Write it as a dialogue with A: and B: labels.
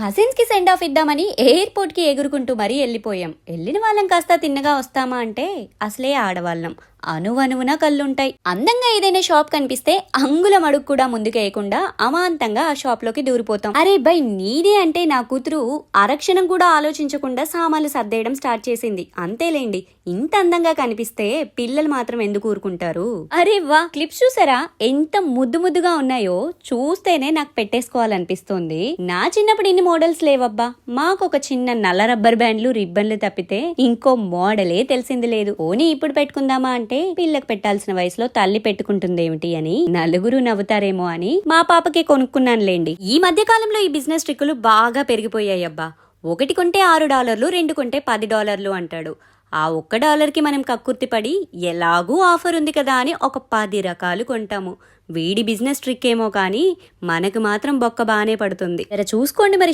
A: Cousins కి send off ఇద్దామని airport కి ఎగురుకుంటూ మరీ వెళ్ళిపోయాం. వెళ్ళిన వాళ్ళం కాస్త తిన్నగా వస్తామా అంటే అసలే ఆడవాళ్ళం. అనువనువున కళ్ళుంటాయి. అందంగా ఏదైనా షాప్ కనిపిస్తే అంగుళం అడుగు కూడా ముందుకేయకుండా అమాంతంగా ఆ షాప్ లోకి దూరిపోతాం. అరే బై నీదే అంటే నా కూతురు అరక్షణం కూడా ఆలోచించకుండా సామాన్లు సర్దేయడం స్టార్ట్ చేసింది. అంతేలేండి, ఇంత అందంగా కనిపిస్తే పిల్లలు మాత్రం ఎందుకు ఊరుకుంటారు. అరే వా, క్లిప్స్ చూసారా ఎంత ముద్దు ముద్దుగా ఉన్నాయో? చూస్తేనే నాకు పెట్టేసుకోవాలనిపిస్తోంది. నా చిన్నప్పుడు ఇన్ని మోడల్స్ లేవబ్బా. మాకొక చిన్న నల్ల రబ్బర్ బ్యాండ్లు రిబ్బన్లు తప్పితే ఇంకో మోడలే తెలిసింది లేదు. ఓనీ ఇప్పుడు పెట్టుకుందామా అంటే పిల్లకు పెట్టాల్సిన వయసులో తల్లి పెట్టుకుంటుందేమిటి అని నలుగురు నవ్వుతారేమో అని మా పాపకి కొనుక్కున్నానులేండి. ఈ మధ్య కాలంలో ఈ బిజినెస్ ట్రిక్కులు బాగా పెరిగిపోయాయి అబ్బా. ఒకటి కొంటే $6, రెండు కొంటే $10 అంటాడు. ఆ $1కి మనం కక్కుర్తి పడి ఎలాగూ ఆఫర్ ఉంది కదా అని ఒక 10 రకాలు కొంటాము. వీడి బిజినెస్ ట్రిక్ ఏమో కానీ మనకు మాత్రం బొక్క బానే పడుతుంది. చూసుకోండి మరి.